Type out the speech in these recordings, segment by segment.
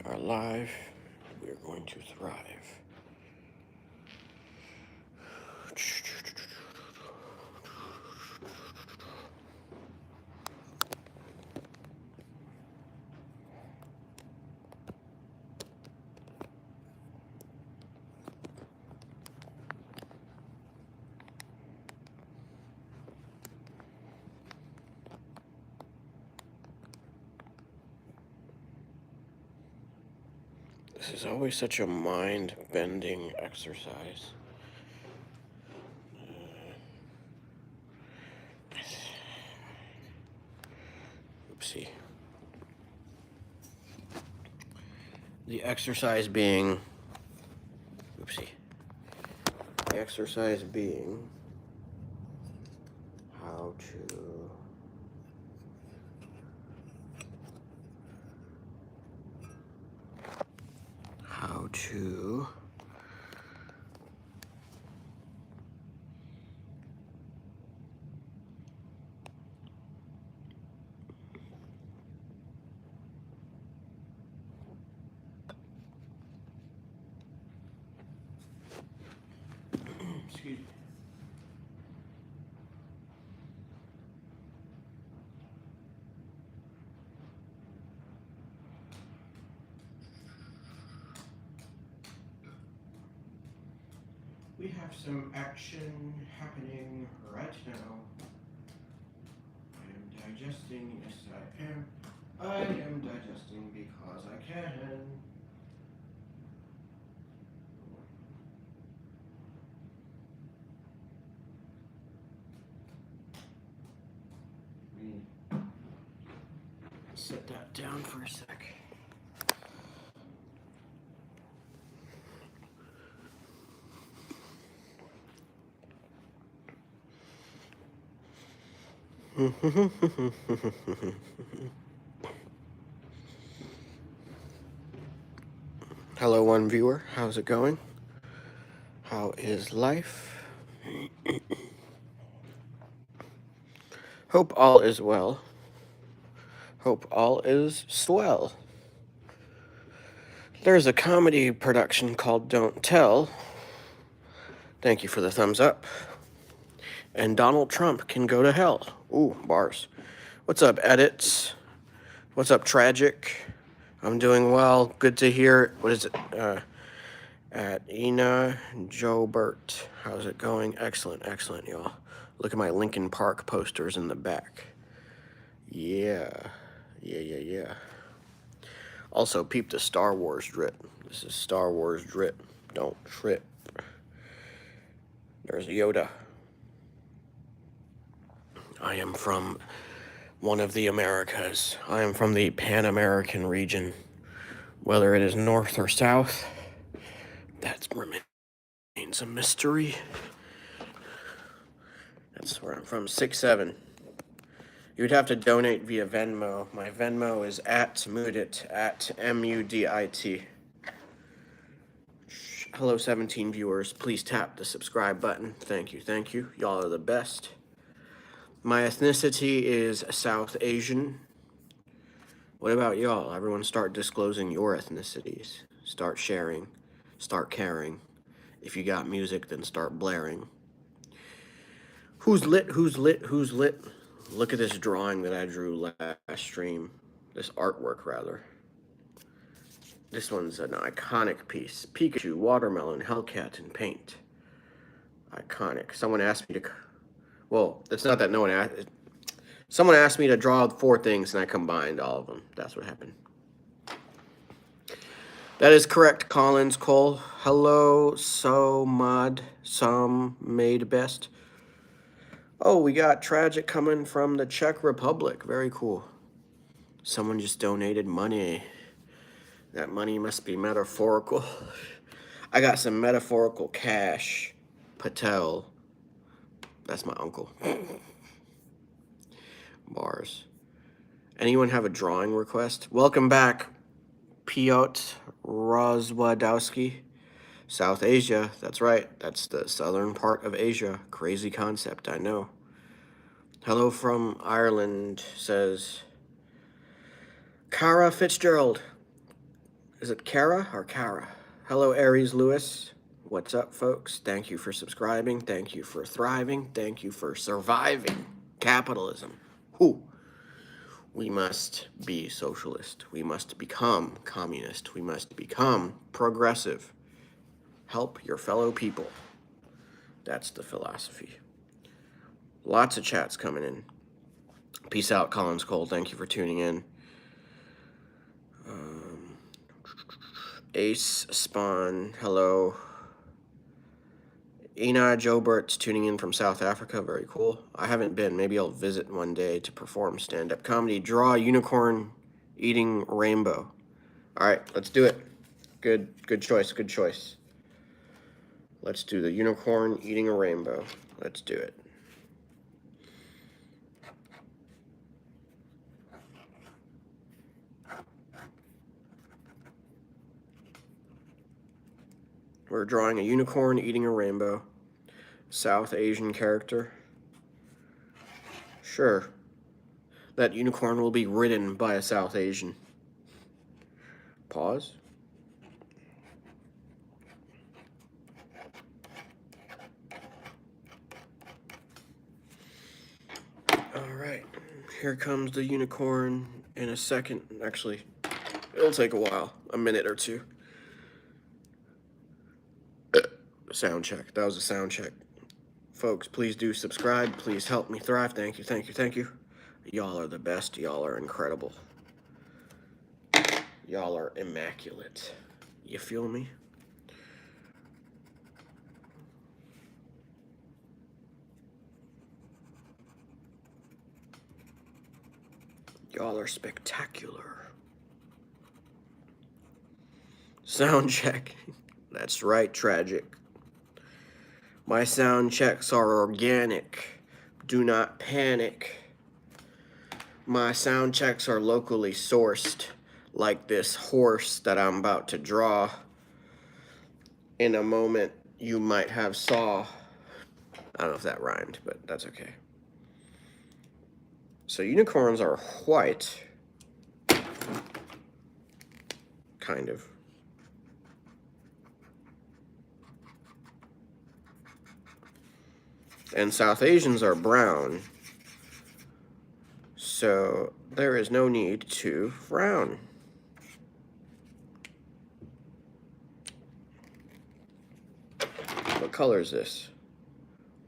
are live. We are going to thrive. This is always such a mind-bending exercise. Oopsie. The exercise being... Oopsie. The exercise being... How to... How to... Excuse me. We have some action happening right now. I am digesting, yes I am. I am digesting because I can. Let me set that down for a sec. Hello, one viewer. How's it going? How is life? Hope all is well. Hope all is swell. There's a comedy production called Don't Tell. Thank you for the thumbs up. And Donald Trump can go to hell. Ooh, bars. What's up, edits? What's up, tragic? I'm doing well. Good to hear. What is it? At Ina Jobert. How's it going? Excellent, excellent, y'all. Look at my Linkin Park posters in the back. Yeah. Also, peep the Star Wars drip. This is Star Wars drip. Don't trip. There's Yoda. I am from one of the Americas. I am from the Pan-American region. Whether it is north or south, that remains a mystery. That's where I'm from. 6'7". You would have to donate via Venmo. My Venmo is @Mudit, @MUDIT. Hello, 17 viewers. Please tap the subscribe button. Thank you, thank you. Y'all are the best. My ethnicity is South Asian. What about y'all? Everyone start disclosing your ethnicities. Start sharing. Start caring. If you got music, then start blaring. Who's lit? Who's lit? Who's lit? Look at this drawing that I drew last stream. This artwork, rather. This one's an iconic piece. Pikachu, watermelon, Hellcat, and paint. Iconic. Someone asked me to... Well, it's not that no one asked... Someone asked me to draw 4 things, and I combined all of them. That's what happened. That is correct, Collins Cole. Hello, some made best. Oh, we got Tragic coming from the Czech Republic. Very cool. Someone just donated money. That money must be metaphorical. I got some metaphorical cash. Patel. That's my uncle. Bars. Anyone have a drawing request? Welcome back, Piotr Rozwadowski. South Asia, that's right. That's the southern part of Asia. Crazy concept, I know. Hello from Ireland, says Cara Fitzgerald. Is it Kara or Kara? Hello, Aries Lewis. What's up, folks? Thank you for subscribing. Thank you for thriving. Thank you for surviving capitalism. Whew. We must be socialist. We must become communist. We must become progressive. Help your fellow people. That's the philosophy. Lots of chats coming in. Peace out, Collins Cole. Thank you for tuning in. Ace Spawn, hello. Ina Jobert's tuning in from South Africa. Very cool. I haven't been. Maybe I'll visit one day to perform stand-up comedy. Draw a unicorn eating rainbow. All right, let's do it. Good choice. Good choice. Let's do the unicorn eating a rainbow. Let's do it. We're drawing a unicorn eating a rainbow. South Asian character. Sure. That unicorn will be ridden by a South Asian. Pause. All right. Here comes the unicorn in a second. Actually, it'll take a while. A minute or two. Sound check. That was a sound check. Folks, please do subscribe. Please help me thrive. Thank you, thank you, thank you. Y'all are the best. Y'all are incredible. Y'all are immaculate. You feel me? Y'all are spectacular. Sound check. That's right, tragic. My sound checks are organic. Do not panic. My sound checks are locally sourced, like this horse that I'm about to draw. In a moment, you might have saw. I don't know if that rhymed, but that's okay. So unicorns are white. Kind of. And South Asians are brown. So there is no need to frown. What color is this?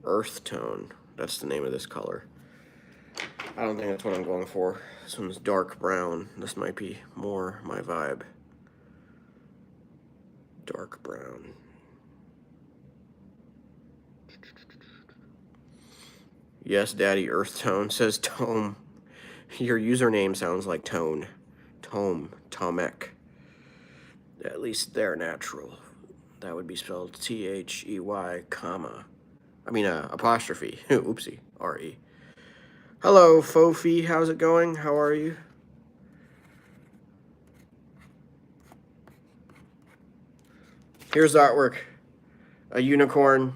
Earth tone. That's the name of this color. I don't think that's what I'm going for. This one's dark brown. This might be more my vibe. Dark brown. Yes, Daddy, Earth tone, says Tome. Your username sounds like Tone. Tome, Tomek. At least they're natural. That would be spelled T-H-E-Y, comma. I mean, apostrophe. Oopsie, R-E. Hello, Fofi. How's it going? How are you? Here's the artwork. A unicorn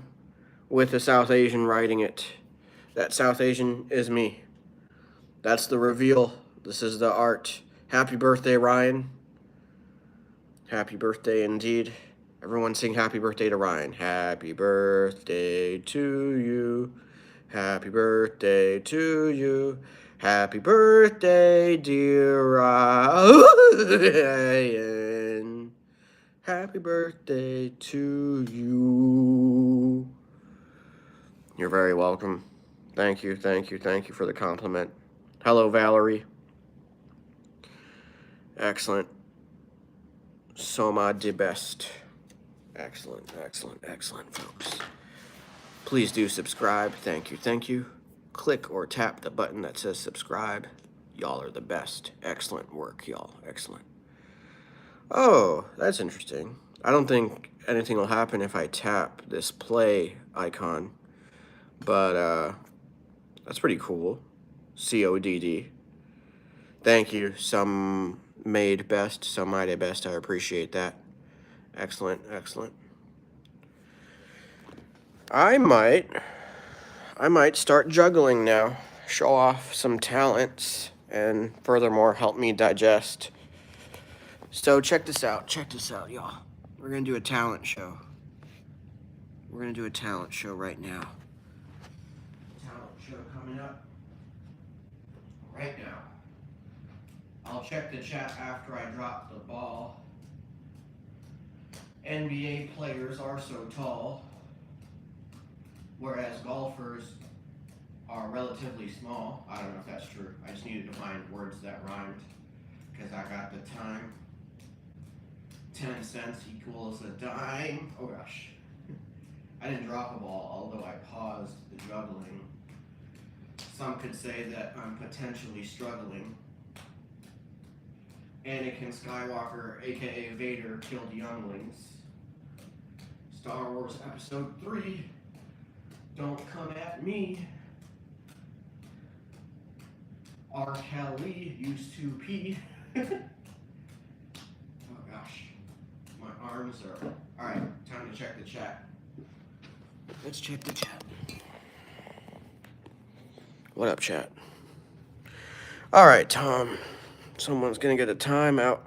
with a South Asian riding it. That South Asian is me. That's the reveal. This is the art. Happy birthday, Ryan. Happy birthday indeed. Everyone sing happy birthday to Ryan. Happy birthday to you. Happy birthday to you. Happy birthday, dear Ryan. Happy birthday to you. You're very welcome. Thank you, thank you, thank you for the compliment. Hello, Valerie. Excellent. Soma de best. Excellent, excellent, excellent, folks. Please do subscribe. Thank you, thank you. Click or tap the button that says subscribe. Y'all are the best. Excellent work, y'all. Excellent. Oh, that's interesting. I don't think anything will happen if I tap this play icon, but that's pretty cool. CODD. Thank you. Some made best, some mighty best. I appreciate that. Excellent, excellent. I might start juggling now. Show off some talents and furthermore help me digest So check this out, y'all. We're gonna do a talent show. We're gonna do a talent show right now. Talent show coming up right now. I'll check the chat after I drop the ball. NBA players are so tall, whereas golfers are relatively small. I don't know if that's true. I just needed to find words that rhymed because I got the time. 10 cents equals a dime. Oh gosh. I didn't drop a ball, although I paused the juggling. Some could say that I'm potentially struggling. Anakin Skywalker, aka Vader, killed younglings. Star Wars Episode 3. Don't come at me. R. Kelly used to pee. Oh gosh. My arms are... Alright, time to check the chat. Let's check the chat. What up, chat? Alright, Tom. Someone's gonna get a timeout.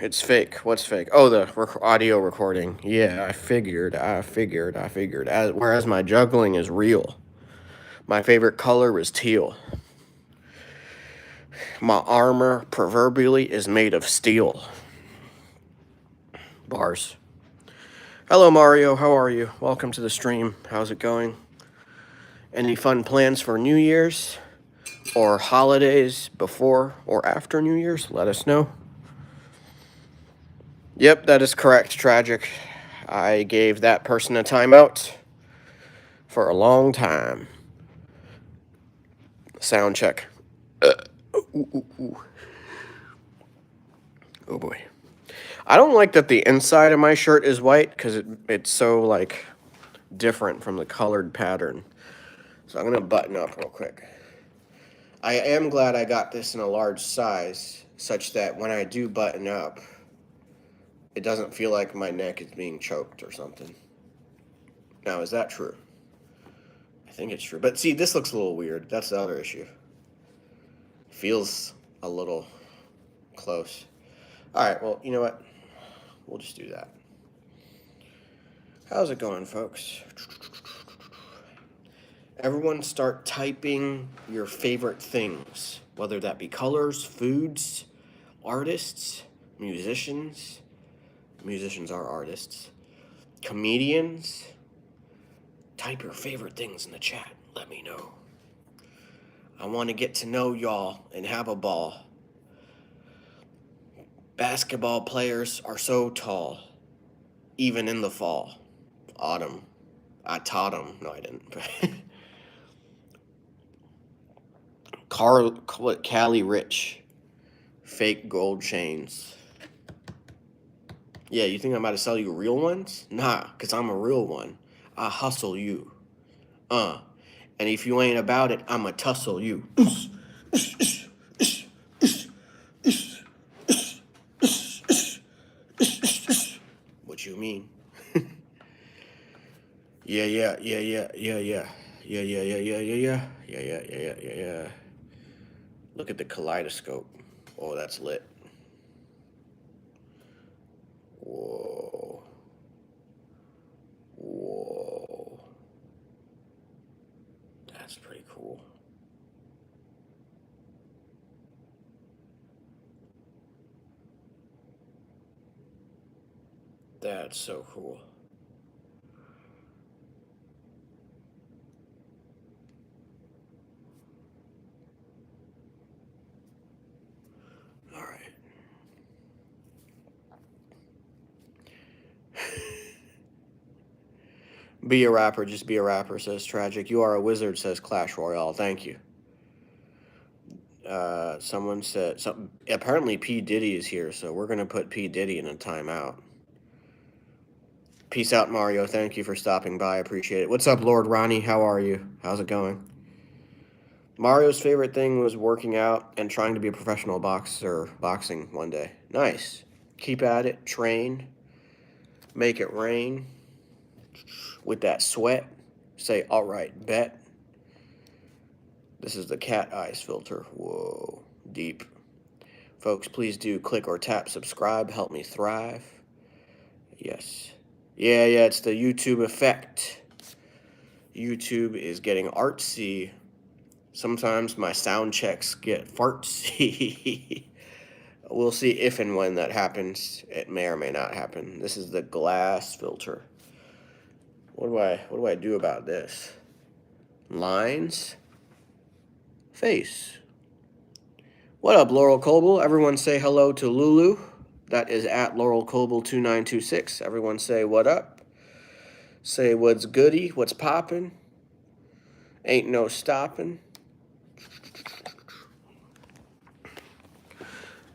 It's fake. What's fake? Oh, the audio recording. Yeah, I figured. Whereas my juggling is real. My favorite color is teal. My armor, proverbially, is made of steel. Bars. Hello, Mario. How are you? Welcome to the stream. How's it going? Any fun plans for New Year's or holidays before or after New Year's? Let us know. Yep, that is correct. Tragic. I gave that person a timeout for a long time. Sound check. Ooh. Oh boy. I don't like that the inside of my shirt is white because it's so like different from the colored pattern. So I'm gonna button up real quick. I am glad I got this in a large size such that when I do button up, it doesn't feel like my neck is being choked or something. Now, is that true? I think it's true. But see, this looks a little weird. That's the other issue. Feels a little close. All right, well, you know what? We'll just do that. How's it going, folks? Everyone start typing your favorite things, whether that be colors, foods, artists, musicians. Musicians are artists. Comedians. Type your favorite things in the chat. Let me know. I want to get to know y'all and have a ball. Basketball players are so tall, even in the fall. Autumn. I taught them. No, I didn't. Cali Rich. Fake gold chains. Yeah, you think I'm about to sell you real ones? Nah, because I'm a real one. I hustle you. And if you ain't about it, I'ma tussle you. What you mean? Yeah. Look at the kaleidoscope. Oh, that's lit. Whoa. That's pretty cool. That's so cool. All right. Be a rapper, just be a rapper, says Tragic. You are a wizard, says Clash Royale. Thank you. Someone said, apparently P. Diddy is here, so we're going to put P. Diddy in a timeout. Peace out, Mario. Thank you for stopping by. I appreciate it. What's up, Lord Ronnie? How are you? How's it going? Mario's favorite thing was working out and trying to be a professional boxing one day. Nice. Keep at it. Train. Make it rain. With that sweat. Say, all right, bet. This is the cat eyes filter. Whoa, deep. Folks, please do click or tap subscribe. Help me thrive. Yes. Yeah, it's the YouTube effect. YouTube is getting artsy. Sometimes my sound checks get fartsy. We'll see if and when that happens. It may or may not happen. This is the glass filter. What do I do about this? Lines. Face. What up, Laurel Coble? Everyone say hello to Lulu. That is at Laurel Coble 2926. Everyone say what up. Say what's goody, what's poppin'. Ain't no stopping.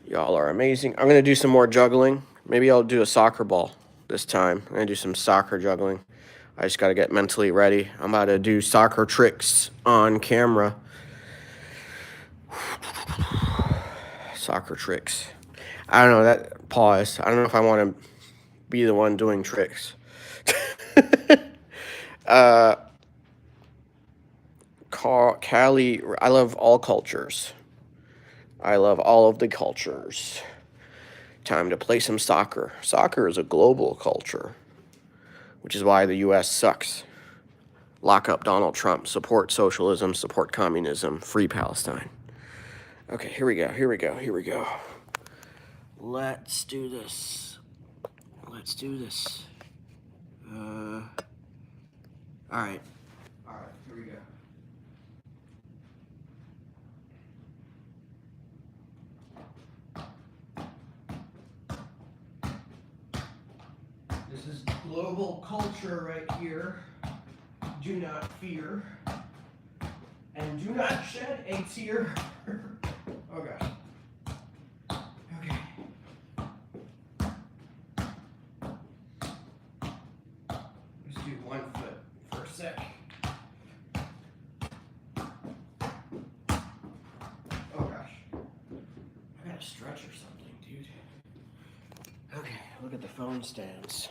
Y'all are amazing. I'm going to do some more juggling. Maybe I'll do a soccer ball this time. I'm going to do some soccer juggling. I just got to get mentally ready. I'm about to do soccer tricks on camera. Soccer tricks. I don't know, that pause. I don't know if I want to be the one doing tricks. Cali, I love all cultures. I love all of the cultures. Time to play some soccer. Soccer is a global culture, which is why the U.S. sucks. Lock up Donald Trump. Support socialism. Support communism. Free Palestine. Okay, here we go. Let's do this. All right, here we go. This is global culture right here. Do not fear. And do not shed a tear. Oh gosh. Okay. Let's do 1 foot for a sec. Oh gosh. I gotta stretch or something, dude. Okay, look at the phone stands.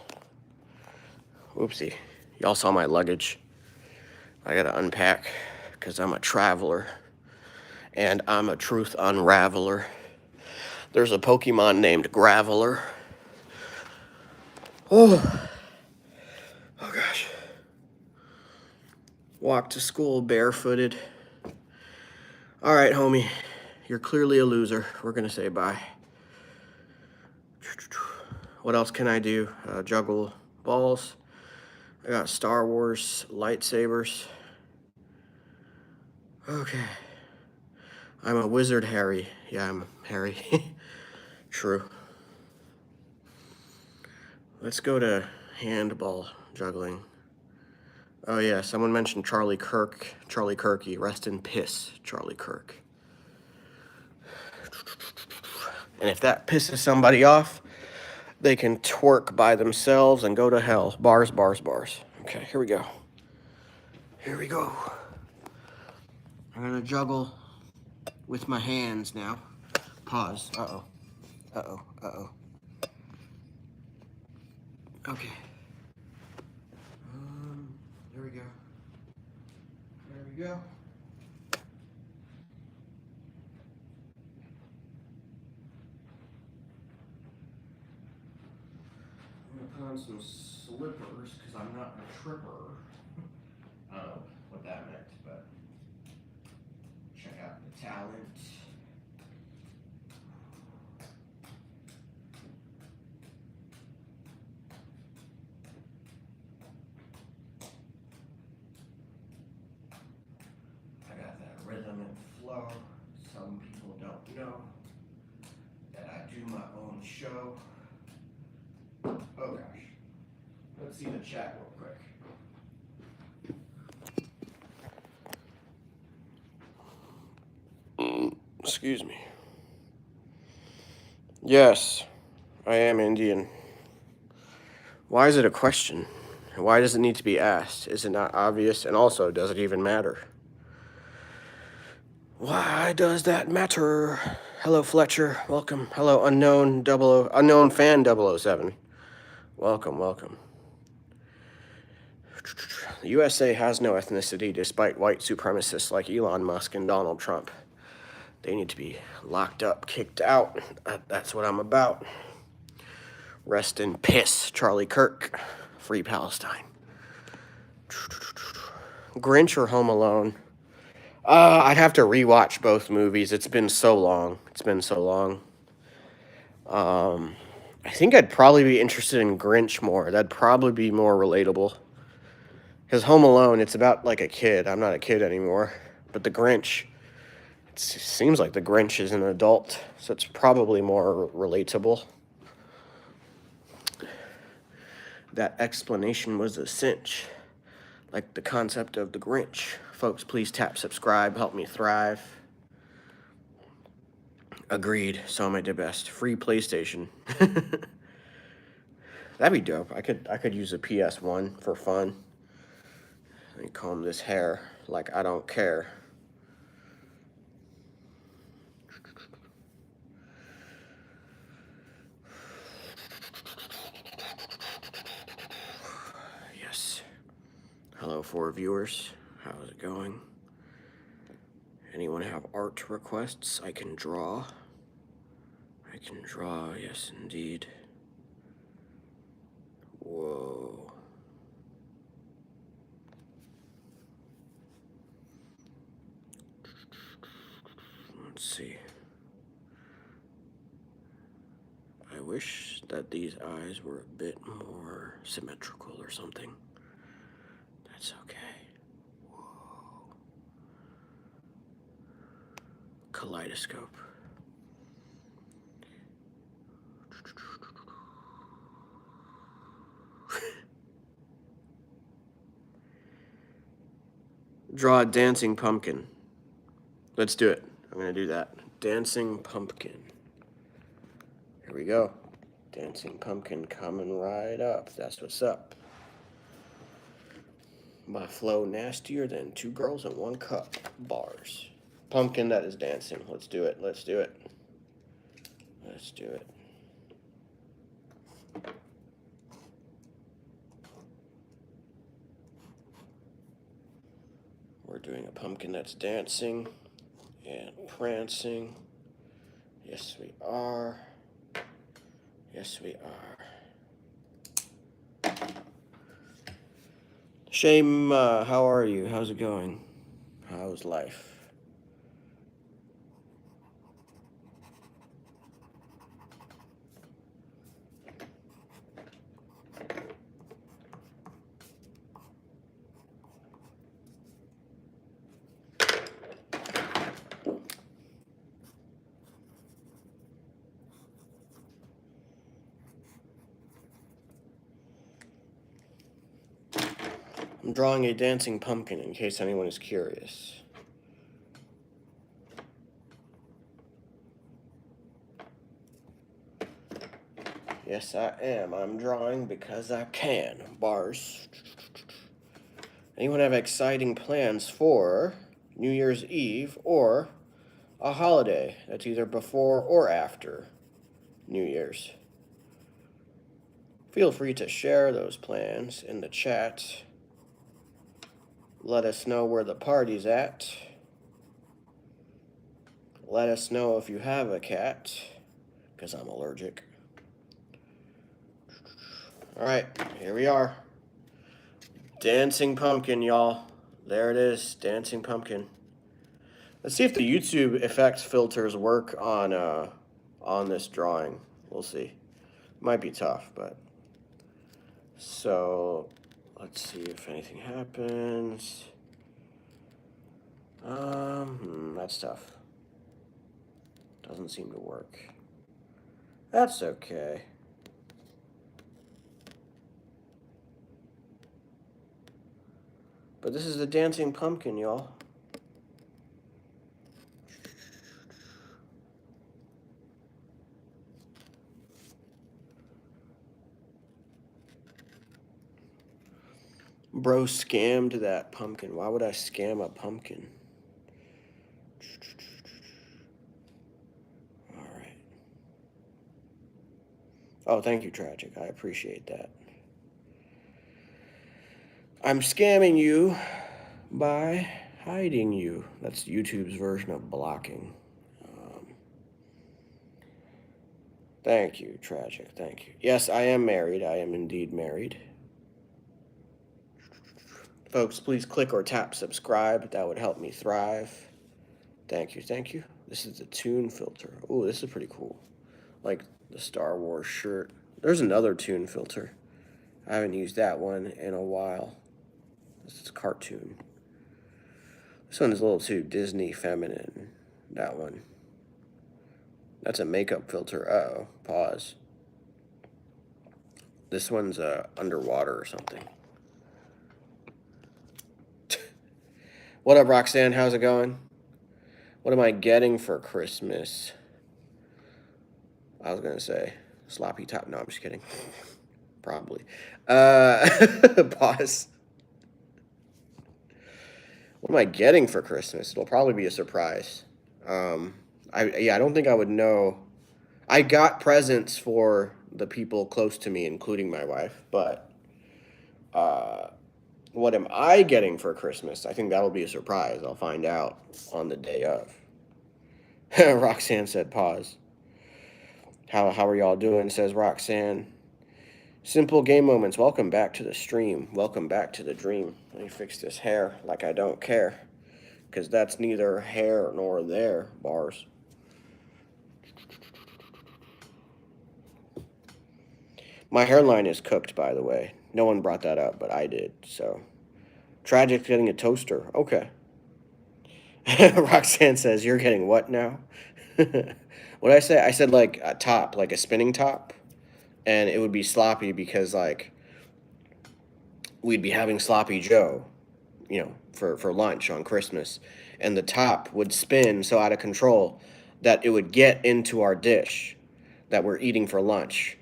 Whoopsie. Y'all saw my luggage. I gotta unpack because I'm a traveler. And I'm a truth unraveler. There's a Pokemon named Graveler. Oh gosh. Walk to school barefooted. All right, homie. You're clearly a loser. We're gonna say bye. What else can I do? Juggle balls. I got Star Wars lightsabers. Okay. I'm a wizard, Harry. Yeah, I'm Harry. True. Let's go to handball juggling. Oh yeah, someone mentioned Charlie Kirk. Charlie Kirky. Rest in piss, Charlie Kirk. And if that pisses somebody off, they can twerk by themselves and go to hell. Bars. Okay, here we go. I'm gonna juggle with my hands now. Pause. Uh-oh. Okay. There we go. I'm gonna put on some slippers because I'm not a tripper. I don't know what that meant, but check out the talent. I got that rhythm and flow. Some people don't know that I do my own show. Oh gosh. Let's see the chat real quick. Excuse me. Yes, I am Indian. Why is it a question? Why does it need to be asked? Is it not obvious? And also, does it even matter? Why does that matter? Hello, Fletcher. Welcome. Hello, unknown fan 007. Welcome. The USA has no ethnicity despite white supremacists like Elon Musk and Donald Trump. They need to be locked up, kicked out. That's what I'm about. Rest in piss, Charlie Kirk. Free Palestine. Grinch or Home Alone? I'd have to rewatch both movies. It's been so long. I think I'd probably be interested in Grinch more. That'd probably be more relatable. Because Home Alone, it's about like a kid. I'm not a kid anymore. But the Grinch, it seems like the Grinch is an adult. So it's probably more relatable. That explanation was a cinch. Like the concept of the Grinch. Folks, please tap subscribe. Help me thrive. Agreed. So am I the best. Free PlayStation. That'd be dope. I could use a PS1 for fun. Let me comb this hair like I don't care. Yes. Hello, 4 viewers. How's it going? Anyone have art requests? I can draw. Yes, indeed. Whoa. Let's see. I wish that these eyes were a bit more symmetrical or something. That's okay. Whoa. Kaleidoscope. Draw a dancing pumpkin. Let's do it. I'm gonna do that. Dancing pumpkin. Here we go. Dancing pumpkin coming right up. That's what's up. My flow nastier than 2 girls in 1 cup. Bars. Pumpkin that is dancing. Let's do it. Let's do it. Let's do it. We're doing a pumpkin that's dancing and prancing. Yes, we are. Yes, we are. Shame, how are you? How's it going? How's life? I'm drawing a dancing pumpkin in case anyone is curious. Yes, I am. I'm drawing because I can. Bars. Anyone have exciting plans for New Year's Eve or a holiday that's either before or after New Year's? Feel free to share those plans in the chat. Let us know where the party's at. Let us know if you have a cat, because I'm allergic. All right, here we are. Dancing pumpkin, y'all. There it is, dancing pumpkin. Let's see if the YouTube effects filters work on this drawing. We'll see. Might be tough, but so let's see if anything happens. That's tough. Doesn't seem to work. That's okay. But this is the dancing pumpkin, y'all. Bro scammed that pumpkin. Why would I scam a pumpkin? All right. Oh, thank you, Tragic. I appreciate that. I'm scamming you by hiding you. That's YouTube's version of blocking. Thank you, Tragic. Thank you. Yes, I am married. I am indeed married. Folks, please click or tap subscribe. That would help me thrive. Thank you. Thank you. This is the tune filter. Oh, this is pretty cool. Like the Star Wars shirt. There's another tune filter. I haven't used that one in a while. This is cartoon. This one is a little too Disney feminine. That one. That's a makeup filter. Uh-oh. Pause. This one's underwater or something. What up, Roxanne? How's it going? What am I getting for Christmas? I was going to say sloppy top. No, I'm just kidding. Probably. Pause. What am I getting for Christmas? It'll probably be a surprise. I don't think I would know. I got presents for the people close to me, including my wife, but what am I getting for Christmas? I think that'll be a surprise. I'll find out on the day of. Roxanne said pause. How are y'all doing? Says Roxanne. Simple game moments. Welcome back to the stream. Welcome back to the dream. Let me fix this hair like I don't care. Because that's neither hair nor there. Bars. My hairline is cooked, by the way. No one brought that up, but I did. So, Tragic's getting a toaster. Okay. Roxanne says, you're getting what now? What did I say? I said like a top, like a spinning top. And it would be sloppy because like we'd be having sloppy Joe, for lunch on Christmas. And the top would spin so out of control that it would get into our dish that we're eating for lunch,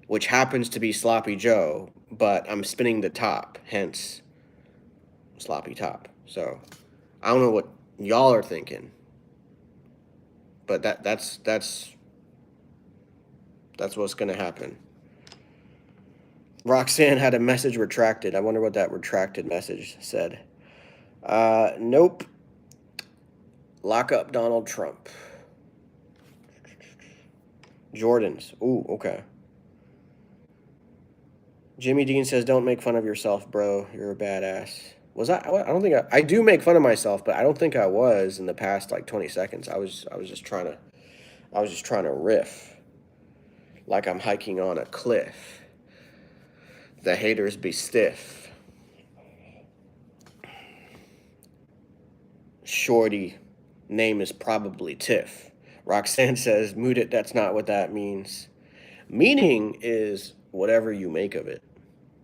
which happens to be sloppy Joe, but I'm spinning the top, hence sloppy top. So I don't know what y'all are thinking, but that's what's gonna happen. Roxanne had a message retracted. I wonder what that retracted message said. Nope. Lock up Donald Trump. Jordans. Ooh, okay. Jimmy Dean says, don't make fun of yourself, bro. You're a badass. Was I don't think I do make fun of myself, but I don't think I was in the past like 20 seconds. I was just trying to riff like I'm hiking on a cliff. The haters be stiff. Shorty, name is probably Tiff. Roxanne says, moot it, that's not what that means. Meaning is whatever you make of it.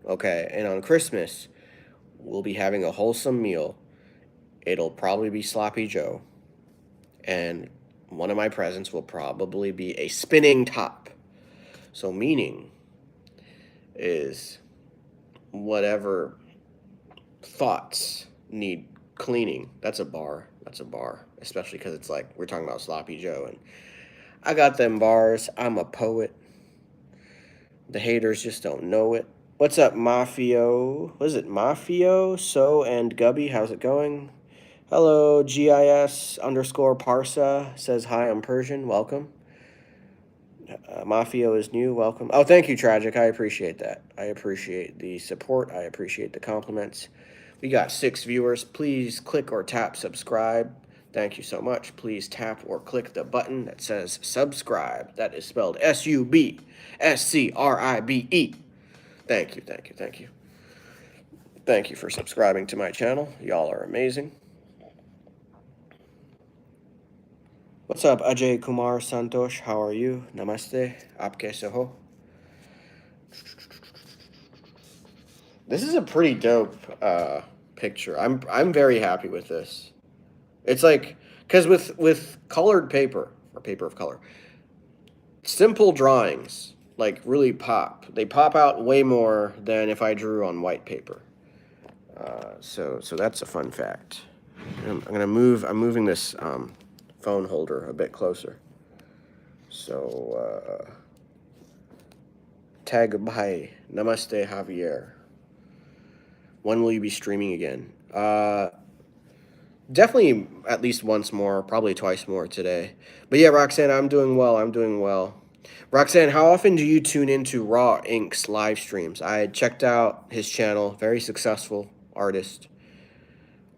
Okay, and on Christmas, we'll be having a wholesome meal. It'll probably be sloppy Joe. And one of my presents will probably be a spinning top. So meaning is whatever thoughts need cleaning. That's a bar. That's a bar. Especially because it's like we're talking about sloppy Joe. And I got them bars. I'm a poet. The haters just don't know it. What's up, Mafio? What is it, Mafio? So and Gubby, how's it going? Hello, GIS_Parsa says, hi, I'm Persian. Welcome. Mafio is new. Welcome. Oh, thank you, Tragic. I appreciate that. I appreciate the support. I appreciate the compliments. We got 6 viewers. Please click or tap subscribe. Thank you so much. Please tap or click the button that says subscribe. That is spelled SUBSCRIBE. Thank you, thank you, thank you. Thank you for subscribing to my channel. Y'all are amazing. What's up, Ajay Kumar Santosh? How are you? Namaste. Aap kaise ho? This is a pretty dope picture. I'm very happy with this. It's like, because with colored paper, or paper of color, simple drawings like really pop. They pop out way more than if I drew on white paper. So that's a fun fact. I'm moving this phone holder a bit closer. So tag bhai, namaste Javier. When will you be streaming again? Definitely at least once more, probably twice more today. But yeah, Roxanne, I'm doing well. I'm doing well. Roxanne, how often do you tune into Raw Inc.'s live streams? I checked out his channel, very successful artist.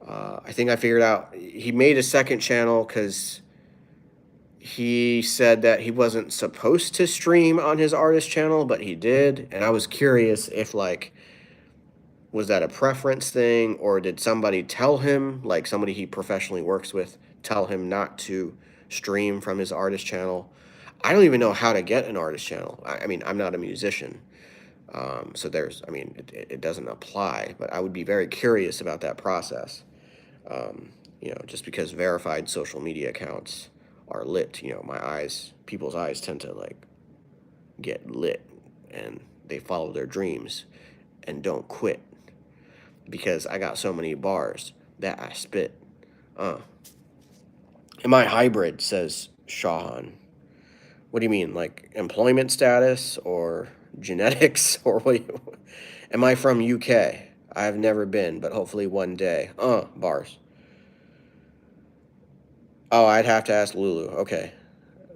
I think I figured out he made a second channel because he said that he wasn't supposed to stream on his artist channel, but he did. And I was curious if, like, was that a preference thing, or did somebody tell him, like somebody he professionally works with, tell him not to stream from his artist channel? I don't even know how to get an artist channel. I mean, I'm not a musician. So there's, I mean, it doesn't apply, but I would be very curious about that process. You know, just because verified social media accounts are lit, you know, people's eyes tend to like get lit and they follow their dreams and don't quit because I got so many bars that I spit. Am I hybrid, says Shahan. What do you mean, like employment status or genetics or what? Am I from UK? I've never been, but hopefully one day. Bars. Oh, I'd have to ask Lulu. Okay.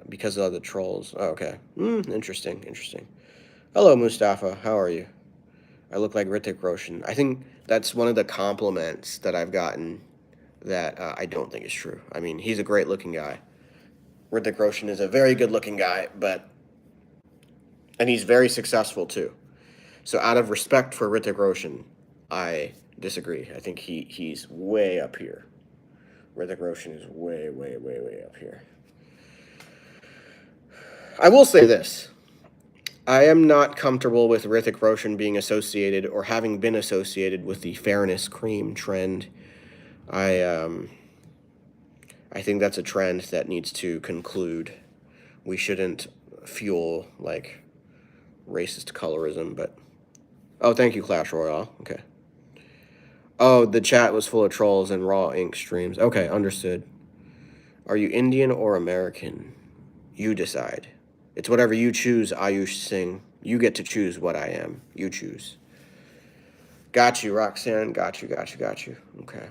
Because of the trolls. Oh, okay. Interesting, interesting. Hello, Mustafa. How are you? I look like Hrithik Roshan. I think that's one of the compliments that I've gotten that I don't think is true. I mean, he's a great-looking guy. Hrithik Roshan is a very good-looking guy, and he's very successful, too. So out of respect for Hrithik Roshan, I disagree. I think he's way up here. Hrithik Roshan is way, way, way, way up here. I will say this. I am not comfortable with Hrithik Roshan being associated or having been associated with the fairness cream trend. I think that's a trend that needs to conclude. We shouldn't fuel, like, racist colorism, but... Oh, thank you, Clash Royale. Okay. Oh, the chat was full of trolls and Raw Inc. streams. Okay, understood. Are you Indian or American? You decide. It's whatever you choose, Ayush Singh. You get to choose what I am. You choose. Got you, Roxanne. Got you. Okay.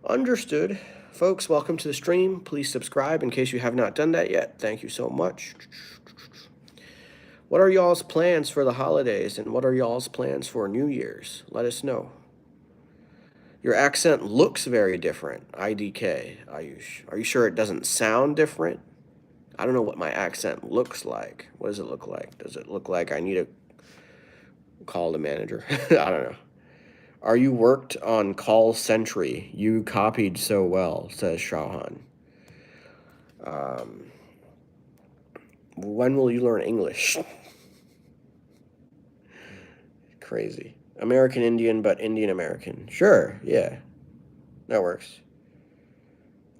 Understood. Folks, welcome to the stream. Please subscribe in case you have not done that yet. Thank you so much. What are y'all's plans for the holidays, and what are y'all's plans for New Year's? Let us know. Your accent looks very different. IDK, Ayush. Are you sure it doesn't sound different? I don't know what my accent looks like. What does it look like? Does it look like I need to call the manager? I don't know. Are you worked on Call Sentry? You copied so well, says Shahan. When will you learn English? Crazy. American Indian, but Indian American. Sure, yeah. That works.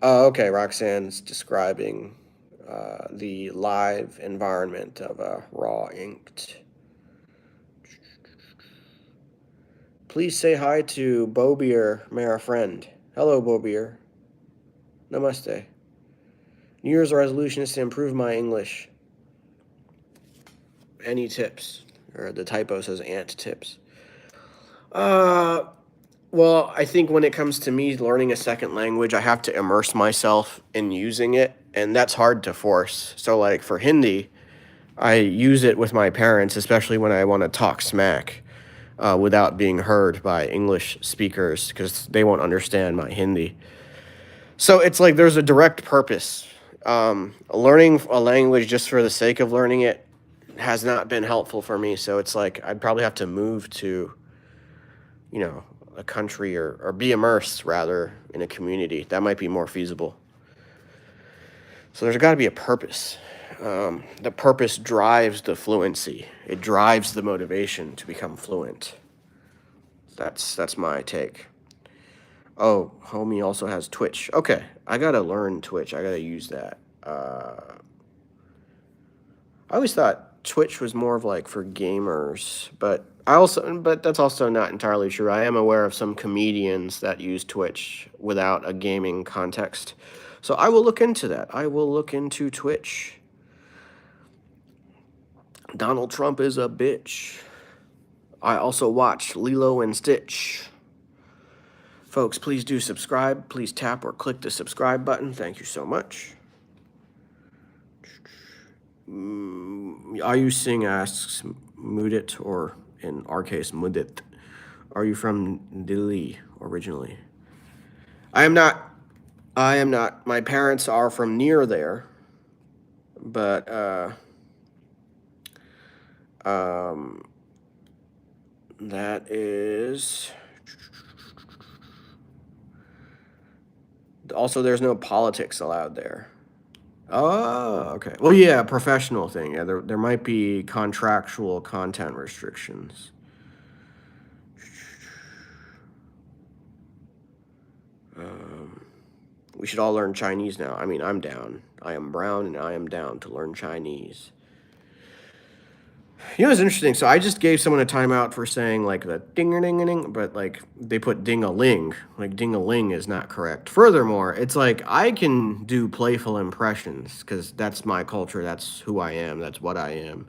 Oh, okay, Roxanne's describing the live environment of Raw Inked. Please say hi to Bobier, my friend. Hello, Bobier. Namaste. New Year's resolution is to improve my English. Any tips? Or the typo says ant tips. Well, I think when it comes to me learning a second language, I have to immerse myself in using it, and that's hard to force. So, like, for Hindi, I use it with my parents, especially when I want to talk smack without being heard by English speakers, because they won't understand my Hindi. So it's like there's a direct purpose. Learning a language just for the sake of learning it has not been helpful for me, so it's like I'd probably have to move to, you know, a country or be immersed, rather, in a community. That might be more feasible. So there's got to be a purpose. The purpose drives the fluency. It drives the motivation to become fluent. That's my take. Oh, homie also has Twitch. Okay, I got to learn Twitch. I got to use that. I always thought Twitch was more of like for gamers, but that's also not entirely true. I am aware of some comedians that use Twitch without a gaming context. So I will look into that. I will look into Twitch. Donald Trump is a bitch. I also watched Lilo and Stitch. Folks, please do subscribe. Please tap or click the subscribe button. Thank you so much. Are you Sing asks Mudit, or in our case, Mudit. Are you from Delhi originally? I am not. I am not. My parents are from near there, but that is also, there's no politics allowed there. Oh, okay. Well, yeah, professional thing. Yeah, there might be contractual content restrictions. We should all learn Chinese now. I mean, I'm down. I am brown, and I am down to learn Chinese. You know what's interesting? So I just gave someone a timeout for saying like the ding-a-ding-a-ding, but like they put ding-a-ling. Like ding-a-ling is not correct. Furthermore, it's like I can do playful impressions because that's my culture. That's who I am. That's what I am.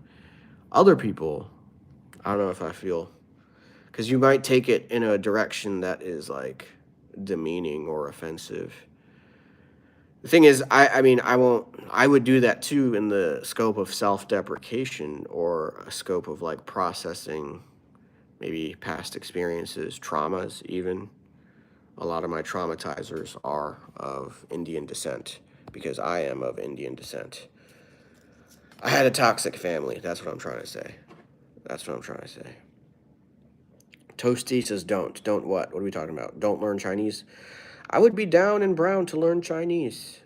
Other people, I don't know if I feel, because you might take it in a direction that is like demeaning or offensive. The thing is, I mean, I would do that too in the scope of self-deprecation or a scope of like processing maybe past experiences, traumas even. A lot of my traumatizers are of Indian descent because I am of Indian descent. I had a toxic family. That's what I'm trying to say. That's what I'm trying to say. Toasty says don't. Don't what? What are we talking about? Don't learn Chinese? I would be down and brown to learn Chinese.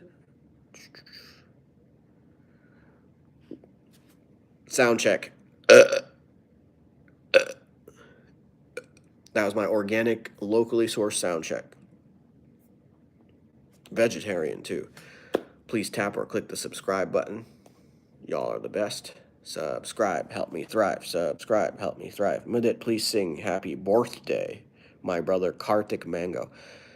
Sound check. That was my organic, locally sourced sound check. Vegetarian, too. Please tap or click the subscribe button. Y'all are the best. Subscribe, help me thrive. Subscribe, help me thrive. Mudit, please sing Happy Birthday, my brother Kartik Mango.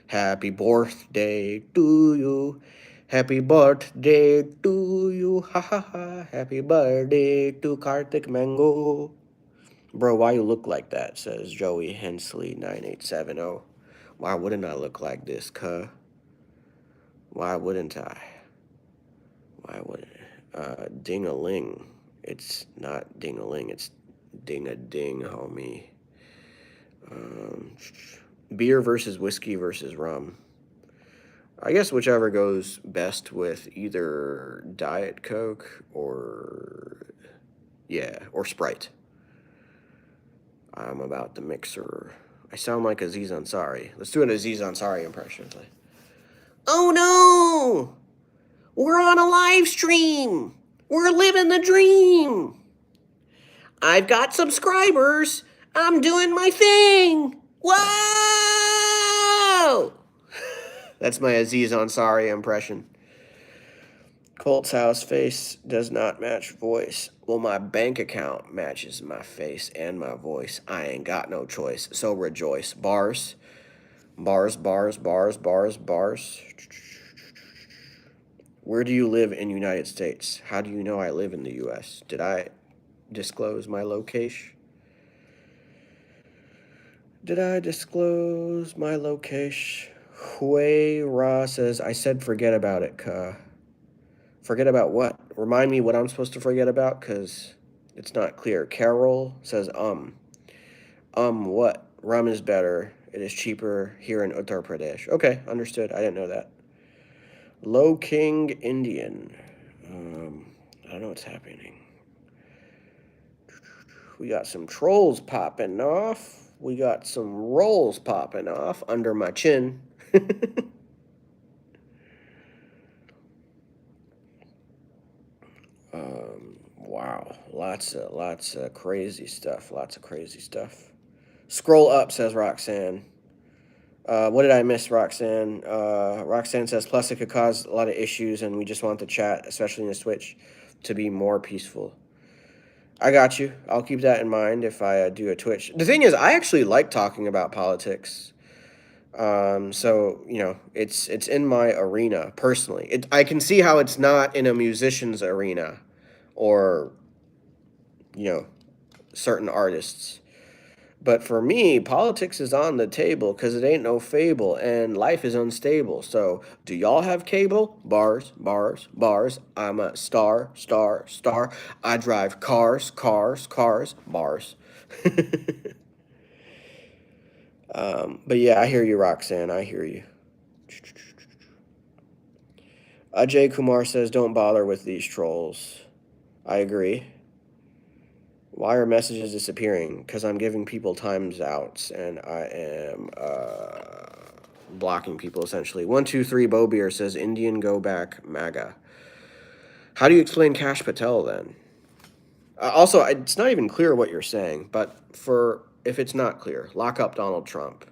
Happy birthday to you. Happy birthday to you. Ha ha ha. Happy birthday to Kartik Mango. Bro, why you look like that? Says Joey Hensley 9870. Why wouldn't I look like this, cuh? Why wouldn't I? Why wouldn't ding-a-ling. It's not ding-a-ling, it's ding-a-ding, homie. Beer versus whiskey versus rum. I guess whichever goes best with either Diet Coke or, yeah, or Sprite. I'm about the mixer. I sound like Aziz Ansari. Let's do an Aziz Ansari impression. Oh no! We're on a live stream! We're living the dream! I've got subscribers! I'm doing my thing! Whoa! That's my Aziz Ansari impression. Colt's house face does not match voice. Well, my bank account matches my face and my voice. I ain't got no choice, so rejoice. Bars. Bars, bars, bars, bars, bars. Where do you live in the United States? How do you know I live in the U.S.? Did I disclose my location? Did I disclose my location? Hui Ra says, I said forget about it, cuh. Forget about what? Remind me what I'm supposed to forget about, because it's not clear. Carol says, what? Rum is better. It is cheaper here in Uttar Pradesh. Okay, understood. I didn't know that. Low King Indian. I don't know what's happening. We got some trolls popping off. We got some rolls popping off under my chin. Wow, lots of crazy stuff. Lots of crazy stuff. Scroll up, says Roxanne. What did I miss, Roxanne? Roxanne says, plus it could cause a lot of issues, and we just want the chat, especially in the Switch, to be more peaceful. I got you. I'll keep that in mind if I do a Twitch. The thing is, I actually like talking about politics. So, you know, it's in my arena, personally. I can see how it's not in a musician's arena or, you know, certain artists. But for me, politics is on the table because it ain't no fable and life is unstable. So, do y'all have cable? Bars, bars, bars. I'm a star, star, star. I drive cars, cars, cars, bars. But yeah, I hear you, Roxanne. I hear you. Ajay Kumar says, don't bother with these trolls. I agree. Why are messages disappearing? Because I'm giving people times outs and I am blocking people essentially. 123 Bobeer says Indian go back MAGA. How do you explain Kash Patel then? Also, it's not even clear what you're saying, but if it's not clear, lock up Donald Trump,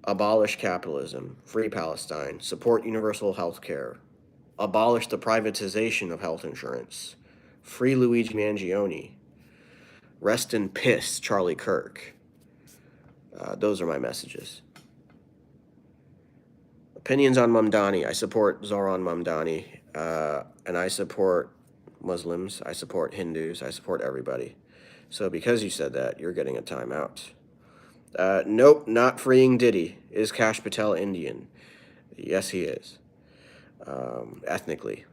abolish capitalism, free Palestine, support universal health care, abolish the privatization of health insurance, free Luigi Mangione, rest in piss, Charlie Kirk. Those are my messages. Opinions on Mamdani. I support Zoran Mamdani, and I support Muslims. I support Hindus. I support everybody. So because you said that, you're getting a timeout. Nope, not freeing Diddy. Is Kash Patel Indian? Yes, he is. Ethnically.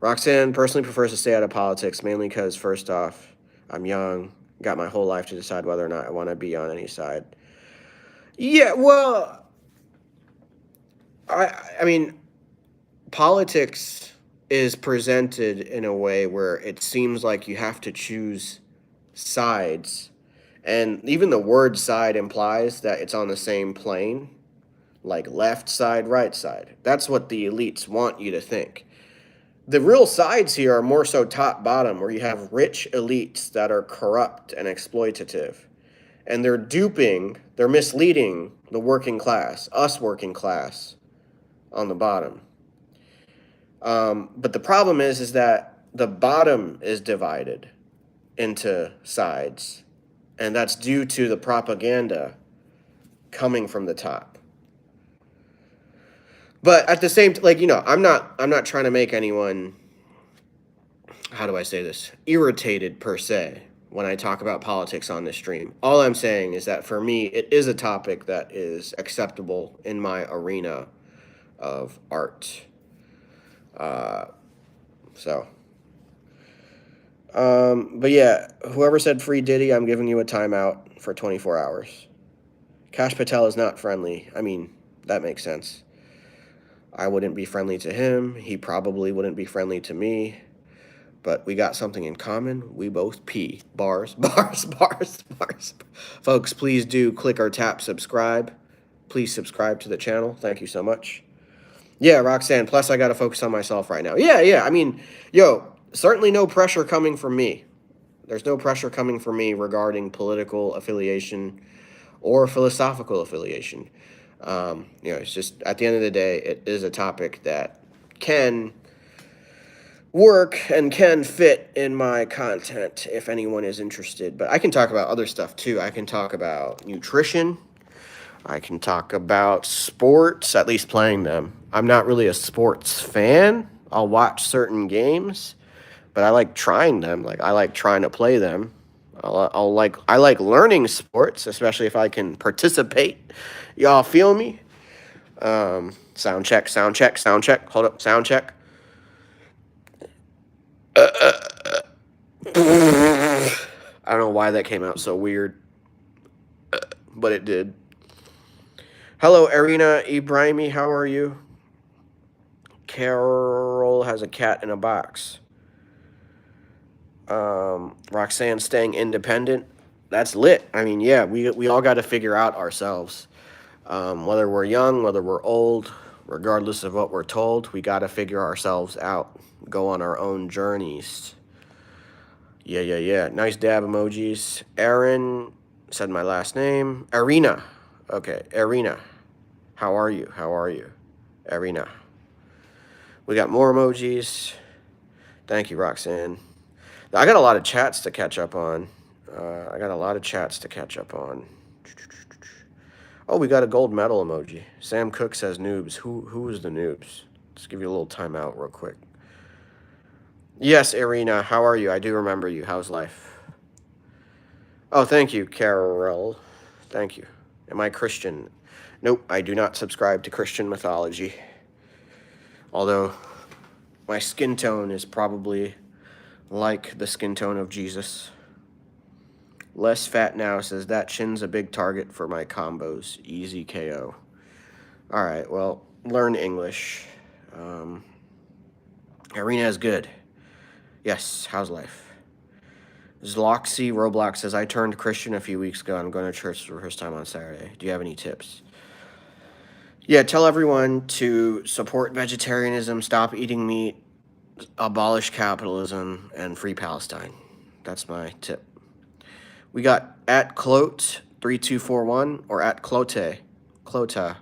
Roxanne personally prefers to stay out of politics, mainly because, first off, I'm young, got my whole life to decide whether or not I want to be on any side. Yeah, well, I mean, politics is presented in a way where it seems like you have to choose sides. And even the word side implies that it's on the same plane, like left side, right side. That's what the elites want you to think. The real sides here are more so top bottom, where you have rich elites that are corrupt and exploitative. And they're misleading the working class, us working class, on the bottom. But the problem is that the bottom is divided into sides, and that's due to the propaganda coming from the top. But at the same, I'm not trying to make anyone, how do I say this, irritated per se when I talk about politics on this stream. All I'm saying is that for me, it is a topic that is acceptable in my arena of art. But yeah, whoever said free Diddy, I'm giving you a timeout for 24 hours. Kash Patel is not friendly. I mean, that makes sense. I wouldn't be friendly to him. He probably wouldn't be friendly to me. But we got something in common. We both pee. Bars, bars, bars, bars. Folks, please do click or tap subscribe. Please subscribe to the channel. Thank you so much. Yeah, Roxanne. Plus, I got to focus on myself right now. Yeah. I mean, certainly no pressure coming from me. There's no pressure coming from me regarding political affiliation or philosophical affiliation. It's just, at the end of the day, it is a topic that can work and can fit in my content if anyone is interested. But I can talk about other stuff too. I can talk about nutrition. I can talk about sports, at least playing them. I'm not really a sports fan. I'll watch certain games, but I like trying them. Like, I like trying to play them. I like learning sports, especially if I can participate. Y'all feel me? Sound check, sound check, sound check. Hold up, sound check. I don't know why that came out so weird, but it did. Hello, Arina Ibrahimi. How are you? Carol has a cat in a box. Roxanne staying independent. That's lit. I mean, yeah, we all got to figure out ourselves. Whether we're young, whether we're old, regardless of what we're told, we got to figure ourselves out. Go on our own journeys. Yeah. Nice dab emojis. Aaron said my last name. Arina. Okay, Arina. How are you? Arina. We got more emojis. Thank you, Roxanne. I got a lot of chats to catch up on. Oh, we got a gold medal emoji. Sam Cook says noobs. Who is the noobs? Let's give you a little timeout real quick. Yes, Irina, how are you? I do remember you. How's life? Oh, thank you, Carol. Thank you. Am I Christian? Nope, I do not subscribe to Christian mythology. Although my skin tone is probably like the skin tone of Jesus. Less Fat Now says, that chin's a big target for my combos. Easy KO. All right, well, learn English. Arena is good. Yes, how's life? Zloxy Roblox says, I turned Christian a few weeks ago. I'm going to church for the first time on Saturday. Do you have any tips? Yeah, tell everyone to support vegetarianism, stop eating meat, abolish capitalism, and free Palestine. That's my tip. We got at Clote3241 or at Clote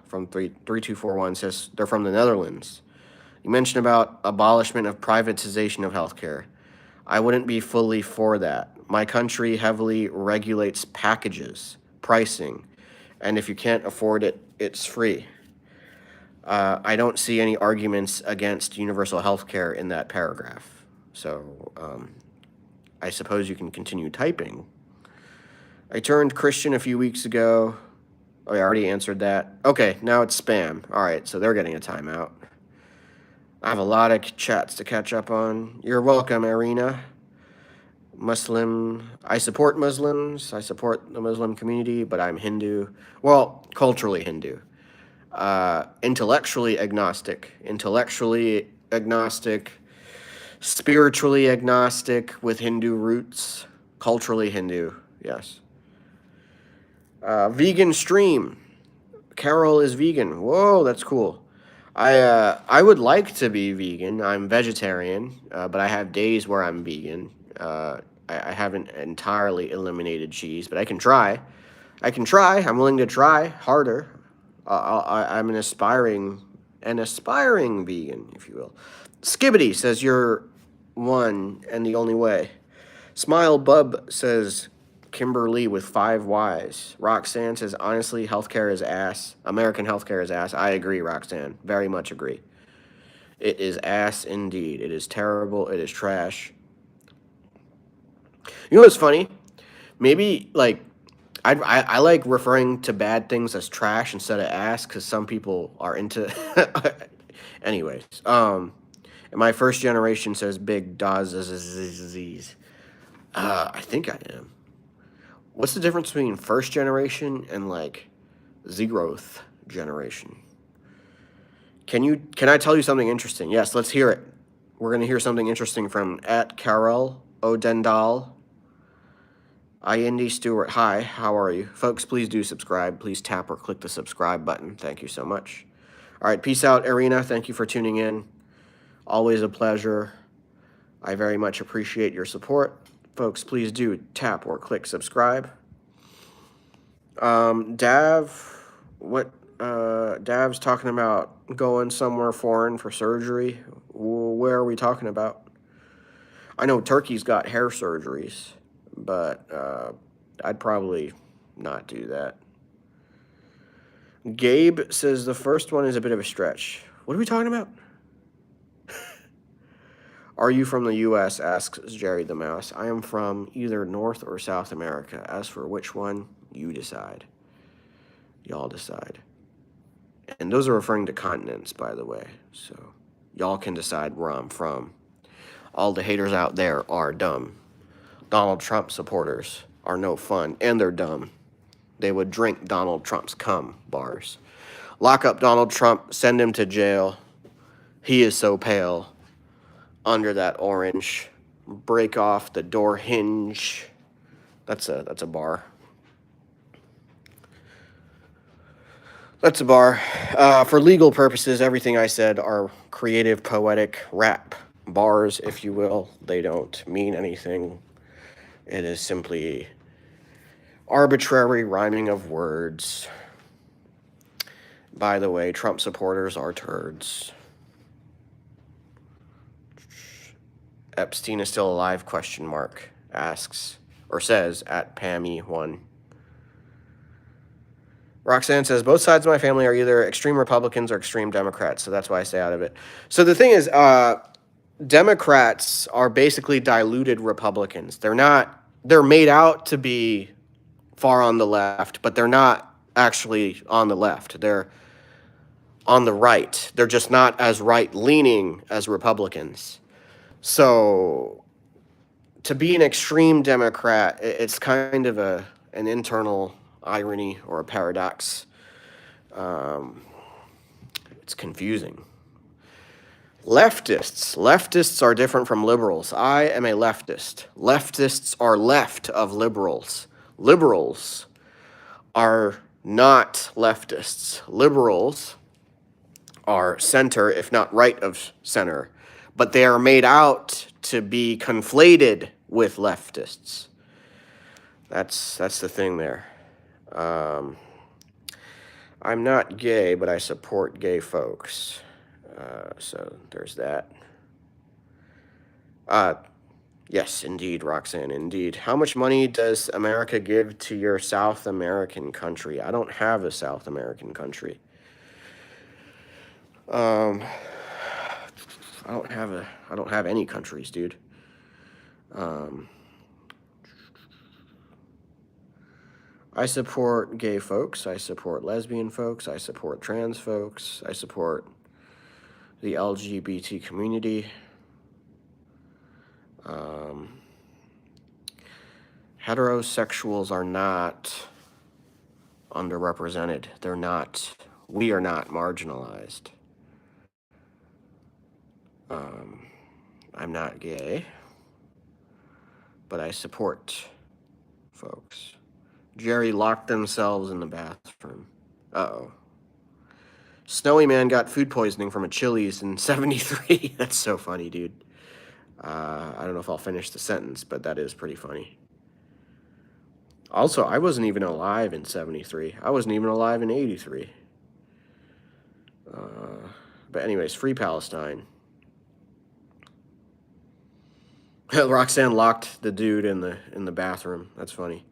from 3241 says they're from the Netherlands. You mentioned about abolishment of privatization of healthcare. I wouldn't be fully for that. My country heavily regulates packages, pricing, and if you can't afford it, it's free. I don't see any arguments against universal health care in that paragraph. So I suppose you can continue typing. I turned Christian a few weeks ago. Oh, I already answered that. Okay, now it's spam. All right, so they're getting a timeout. I have a lot of chats to catch up on. You're welcome, Arena. Muslim. I support Muslims. I support the Muslim community, but I'm Hindu. Well, culturally Hindu. Intellectually agnostic. Spiritually agnostic with Hindu roots. Culturally Hindu, yes. Vegan stream. Carol is vegan. Whoa, that's cool. I would like to be vegan. I'm vegetarian, but I have days where I'm vegan. I haven't entirely eliminated cheese, but I can try. I'm willing to try harder. I'm an aspiring vegan, if you will. Skibbity says you're one and the only way. Smile Bub says Kimberly with 5 Ys. Roxanne says, honestly, healthcare is ass. American healthcare is ass. I agree, Roxanne. Very much agree. It is ass indeed. It is terrible. It is trash. You know what's funny? Maybe, like, I like referring to bad things as trash instead of ass because some people are into... Anyways. And my first generation says big disease. I think I am. What's the difference between first generation and like zeroth generation? Can I tell you something interesting? Yes, let's hear it. We're gonna hear something interesting from at Carol Odendal. Indy Stewart. Hi, how are you? Folks, please do subscribe. Please tap or click the subscribe button. Thank you so much. All right, peace out, Arena. Thank you for tuning in. Always a pleasure. I very much appreciate your support. Folks, please do tap or click subscribe. Dav's talking about going somewhere foreign for surgery. Where are we talking about? I know Turkey's got hair surgeries, but I'd probably not do that. Gabe says the first one is a bit of a stretch. What are we talking about? Are you from the U.S., asks Jerry the Mouse. I am from either North or South America. As for which one, you decide. Y'all decide. And those are referring to continents, by the way. So y'all can decide where I'm from. All the haters out there are dumb. Donald Trump supporters are no fun, and they're dumb. They would drink Donald Trump's cum bars. Lock up Donald Trump, send him to jail. He is so pale. Under that orange, break off the door hinge. That's a bar. That's a bar. For legal purposes, everything I said are creative, poetic rap bars, if you will. They don't mean anything. It is simply arbitrary rhyming of words. By the way, Trump supporters are turds. Epstein is still alive, ? Asks, or says, at Pammy1. Roxanne says, both sides of my family are either extreme Republicans or extreme Democrats, so that's why I stay out of it. So the thing is, Democrats are basically diluted Republicans. They're made out to be far on the left, but they're not actually on the left. They're on the right. They're just not as right-leaning as Republicans. So to be an extreme Democrat, it's kind of an internal irony or a paradox. It's confusing. Leftists are different from liberals. I am a leftist. Leftists are left of liberals. Liberals are not leftists. Liberals are center, if not right of center, but they are made out to be conflated with leftists. That's the thing there. I'm not gay, but I support gay folks. So there's that. Yes, indeed, Roxanne, indeed. How much money does America give to your South American country? I don't have a South American country. I don't have any countries, dude. I support gay folks. I support lesbian folks. I support trans folks. I support the LGBT community. Heterosexuals are not underrepresented. We are not marginalized. I'm not gay, but I support folks. Jerry locked themselves in the bathroom. Uh-oh. Snowy Man got food poisoning from a Chili's in 73. That's so funny, dude. I don't know if I'll finish the sentence, but that is pretty funny. Also, I wasn't even alive in 73. I wasn't even alive in 83. But anyways, free Palestine. Roxanne locked the dude in the bathroom. That's funny.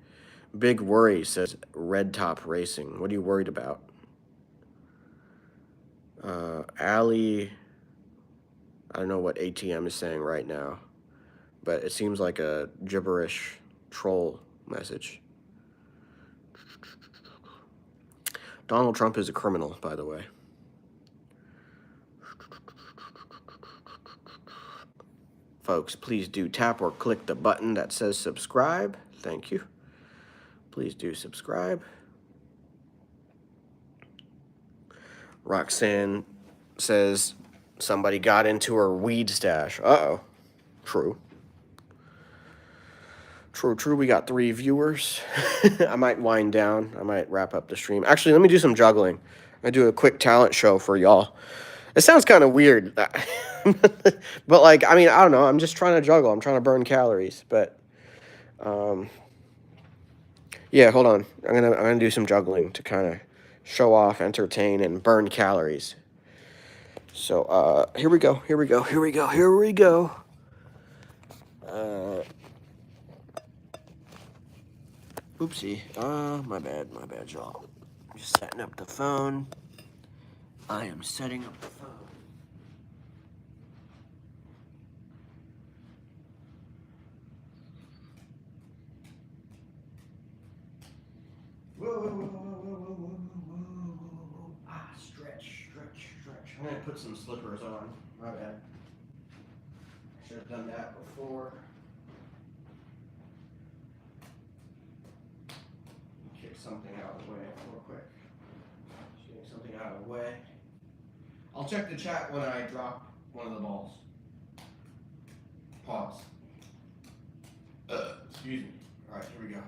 Big worry, says Red Top Racing. What are you worried about? Allie, I don't know what ATM is saying right now, but it seems like a gibberish troll message. Donald Trump is a criminal, by the way. Folks, please do tap or click the button that says subscribe. Thank you. Please do subscribe. Roxanne says somebody got into her weed stash. Uh-oh. True. True. We got 3 viewers. I might wind down. I might wrap up the stream. Actually, let me do some juggling. I do a quick talent show for y'all. It sounds kind of weird. But, like, I mean, I don't know. I'm just trying to juggle. I'm trying to burn calories. But, yeah, hold on. I'm gonna do some juggling to kind of show off, entertain, and burn calories. So, here we go. Oopsie. My bad, y'all. I'm just setting up the phone. I am setting up the phone. Whoa. Ah, stretch. I'm gonna put some slippers on. My bad. I should have done that before. Kick something out of the way real quick. Just getting something out of the way. I'll check the chat when I drop one of the balls. Pause. Excuse me. Alright, here we go.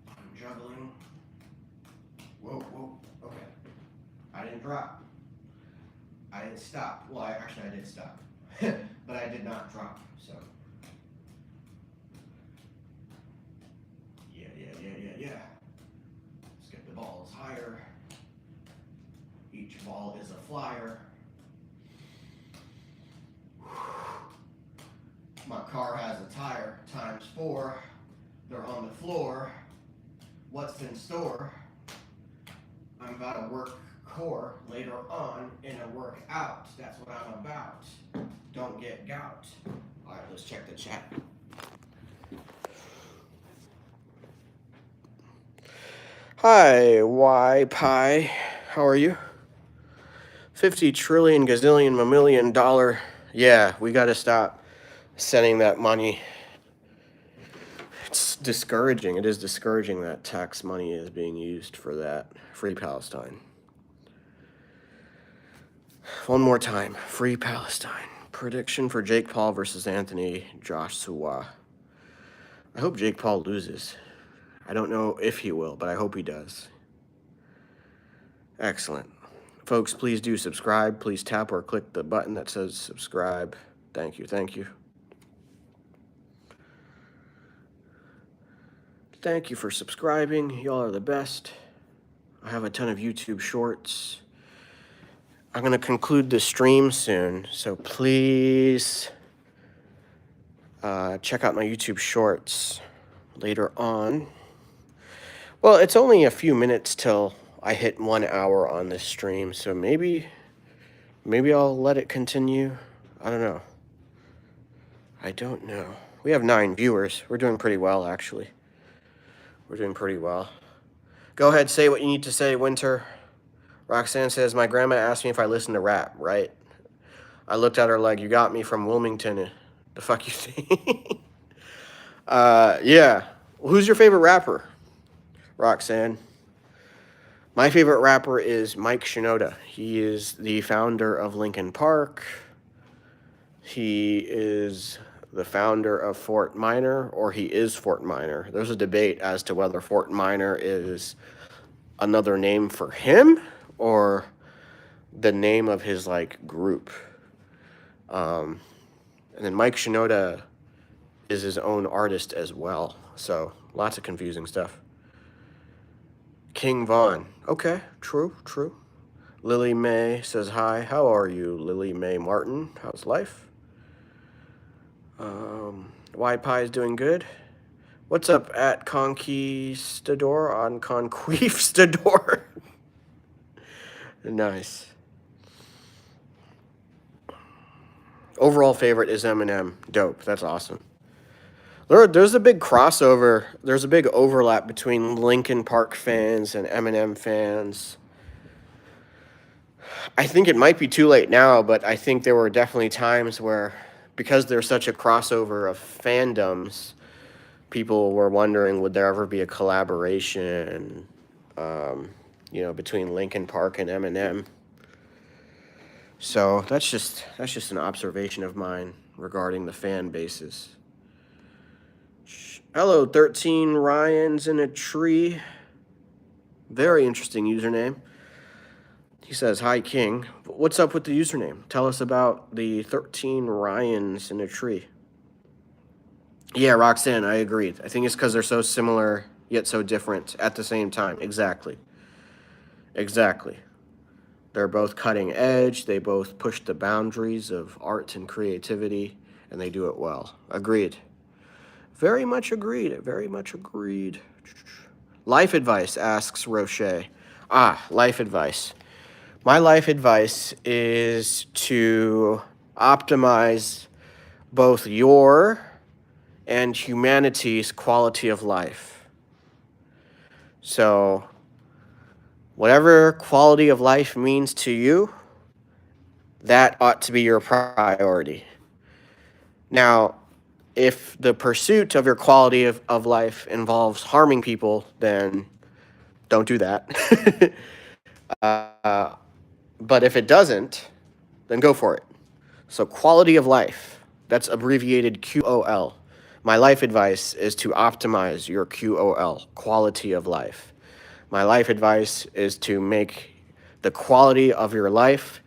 I'm juggling. Whoa. Okay. I didn't drop. I didn't stop. Well, actually I did stop. But I did not drop, so. Yeah. Let's get the balls higher. Each ball is a flyer. My car has a tire times 4. They're on the floor. What's in store? I'm about to work core later on in a workout. That's what I'm about. Don't get gout. All right, let's check the chat. Hi, Y Pie. How are you? 50 trillion gazillion mammillion dollar. Yeah, we got to stop sending that money. It's discouraging. It is discouraging that tax money is being used for that. Free Palestine. One more time. Free Palestine. Prediction for Jake Paul versus Anthony Joshua. I hope Jake Paul loses. I don't know if he will, but I hope he does. Excellent. Folks, please do subscribe. Please tap or click the button that says subscribe. Thank you. Thank you. Thank you for subscribing. Y'all are the best. I have a ton of YouTube shorts. I'm going to conclude the stream soon, so please check out my YouTube shorts later on. Well, it's only a few minutes till I hit 1 hour on this stream, so maybe I'll let it continue. I don't know. I don't know. We have 9 viewers. We're doing pretty well, actually. We're doing pretty well. Go ahead, say what you need to say, Winter. Roxanne says, my grandma asked me if I listen to rap, right? I looked at her like, you got me from Wilmington. The fuck you think? Yeah. Who's your favorite rapper, Roxanne? My favorite rapper is Mike Shinoda. He is the founder of Linkin Park. He is the founder of Fort Minor, or he is Fort Minor. There's a debate as to whether Fort Minor is another name for him or the name of his like group. And then Mike Shinoda is his own artist as well. So lots of confusing stuff. King Von. Okay, true. Lily Mae says hi. How are you, Lily Mae Martin? How's life? Y Pie is doing good. What's up at Conquistador on Conquistador? Nice. Overall favorite is Eminem. Dope. That's awesome. There's a big crossover. There's a big overlap between Linkin Park fans and Eminem fans. I think it might be too late now, but I think there were definitely times where, because there's such a crossover of fandoms, people were wondering, would there ever be a collaboration, between Linkin Park and Eminem? So that's just an observation of mine regarding the fan bases. Hello, 13 Ryans in a tree. Very interesting username. He says, hi, King. What's up with the username? Tell us about the 13 Ryans in a tree. Yeah, Roxanne, I agree. I think it's because they're so similar yet so different at the same time. Exactly. They're both cutting edge. They both push the boundaries of art and creativity, and they do it well. Agreed. Very much agreed. Life advice, asks Roche. Life advice. My life advice is to optimize both your and humanity's quality of life. So, whatever quality of life means to you, that ought to be your priority. Now, if the pursuit of your quality of life involves harming people, then don't do that. But if it doesn't, then go for it. So quality of life, that's abbreviated QOL. My life advice is to optimize your QOL, quality of life. My life advice is to make the quality of your life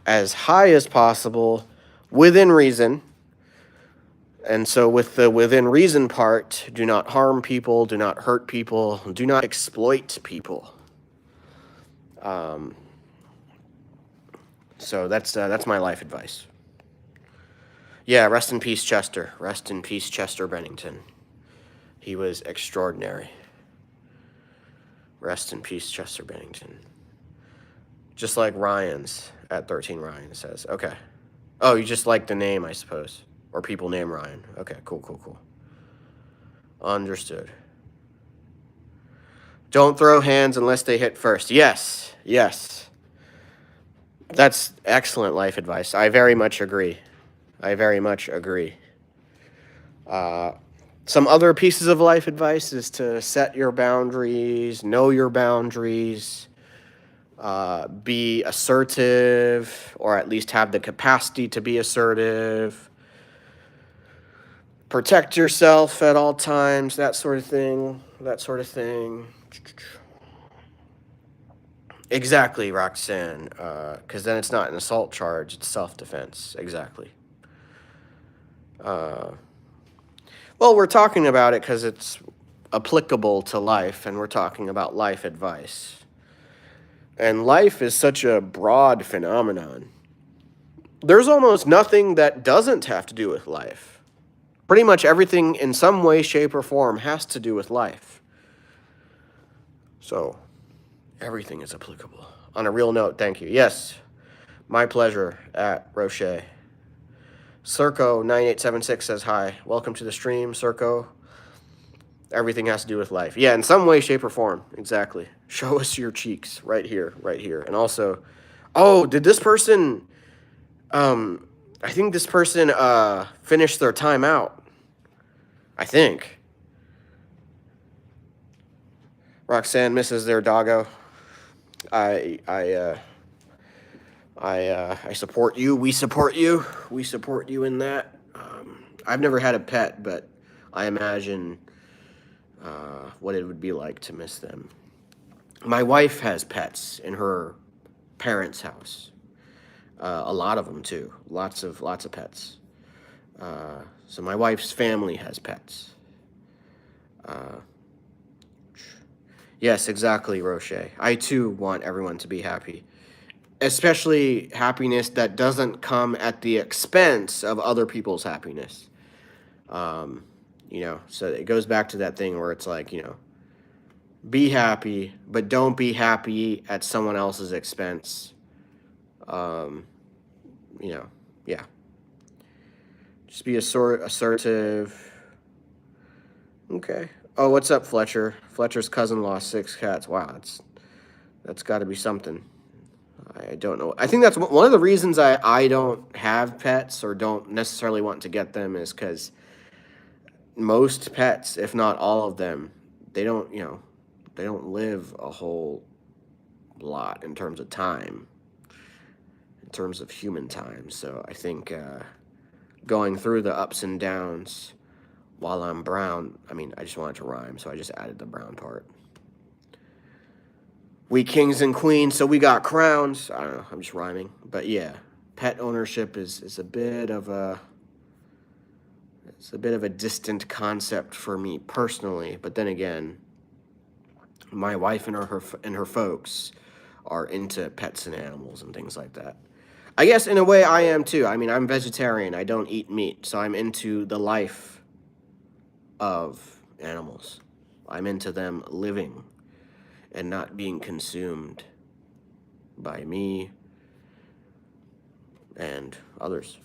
as high as possible within reason. And so with the within reason part, do not harm people, do not hurt people, do not exploit people. So that's my life advice. Yeah, rest in peace, Chester. Rest in peace, Chester Bennington. He was extraordinary. Rest in peace, Chester Bennington. Just like Ryan's at 13 Ryan says. Okay. Oh, you just like the name, I suppose. Or people name Ryan. Okay, cool. Understood. Don't throw hands unless they hit first. Yes, yes. That's excellent life advice. I very much agree. I very much agree. Some other pieces of life advice is to set your boundaries, know your boundaries, be assertive, or at least have the capacity to be assertive. Protect yourself at all times, that sort of thing. That sort of thing. Exactly, Roxanne. Because then it's not an assault charge, it's self-defense. Exactly. Well, we're talking about it because it's applicable to life, and we're talking about life advice. And life is such a broad phenomenon. There's almost nothing that doesn't have to do with life. Pretty much everything in some way, shape, or form has to do with life. So, everything is applicable. On a real note, thank you. Yes, my pleasure at Roche. Circo9876 says hi. Welcome to the stream, Circo. Everything has to do with life. Yeah, in some way, shape, or form. Exactly. Show us your cheeks right here, right here. And also, oh, did this person, I think this person finished their timeout. I think. Roxanne misses their doggo. I support you. We support you. We support you in that. I've never had a pet, but I imagine what it would be like to miss them. My wife has pets in her parents' house. A lot of them too. Lots of pets. So my wife's family has pets. Yes, exactly, Roche. I too want everyone to be happy, especially happiness that doesn't come at the expense of other people's happiness. So it goes back to that thing where it's like, be happy, but don't be happy at someone else's expense. Yeah. Just be assertive. Okay. Oh, what's up, Fletcher? Fletcher's cousin lost 6 cats. Wow, that's got to be something. I don't know. I think that's one of the reasons I don't have pets or don't necessarily want to get them is because most pets, if not all of them, they don't live a whole lot in terms of time, in terms of human time. So I think going through the ups and downs while I'm brown, I just wanted to rhyme, so I just added the brown part. We kings and queens, so we got crowns. I don't know, I'm just rhyming. But yeah, pet ownership is a bit of a distant concept for me personally. But then again, my wife and her folks are into pets and animals and things like that. I guess in a way I am too. I'm vegetarian. I don't eat meat, so I'm into the life of animals. I'm into them living and not being consumed by me and others.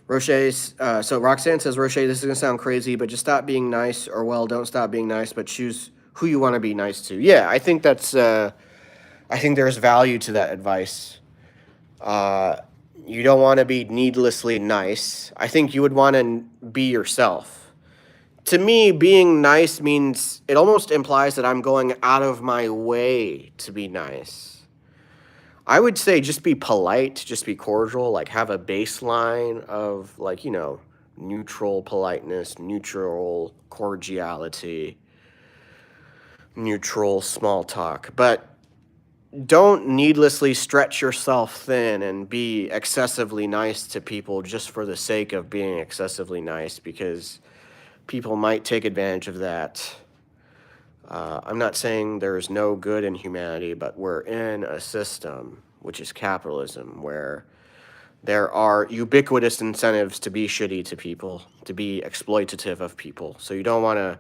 Roche's, so Roxanne says, Roche, this is going to sound crazy, but just stop being nice, or well, don't stop being nice, but choose who you want to be nice to. Yeah, I think that's, I think there's value to that advice. You don't want to be needlessly nice. I think you would want to be yourself. To me, being nice means, it almost implies that I'm going out of my way to be nice. I would say just be polite, just be cordial, like have a baseline of neutral politeness, neutral cordiality, neutral small talk. But don't needlessly stretch yourself thin and be excessively nice to people just for the sake of being excessively nice, because people might take advantage of that. I'm not saying there's no good in humanity, but we're in a system, which is capitalism, where there are ubiquitous incentives to be shitty to people, to be exploitative of people. So you don't want to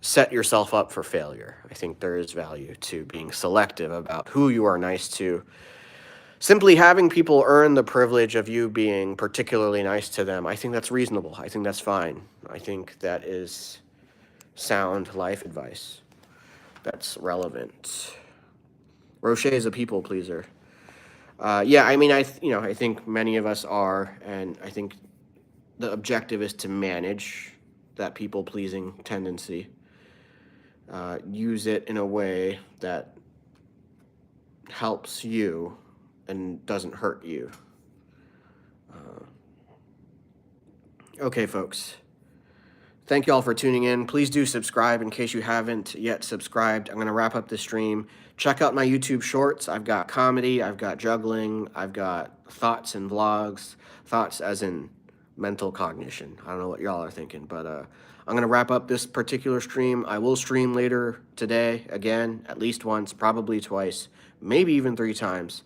set yourself up for failure. I think there is value to being selective about who you are nice to. Simply having people earn the privilege of you being particularly nice to them, I think that's reasonable. I think that's fine. I think that is sound life advice that's relevant. Roche is a people pleaser. Yeah, I mean, I think many of us are, and I think the objective is to manage that people pleasing tendency. Use it in a way that helps you and doesn't hurt you. Okay, folks. Thank you all for tuning in. Please do subscribe in case you haven't yet subscribed. I'm going to wrap up the stream. Check out my YouTube shorts. I've got comedy, I've got juggling, I've got thoughts and vlogs. Thoughts as in mental cognition. I don't know what y'all are thinking, but I'm going to wrap up this particular stream. I will stream later today again, at least once, probably twice, maybe even 3 times.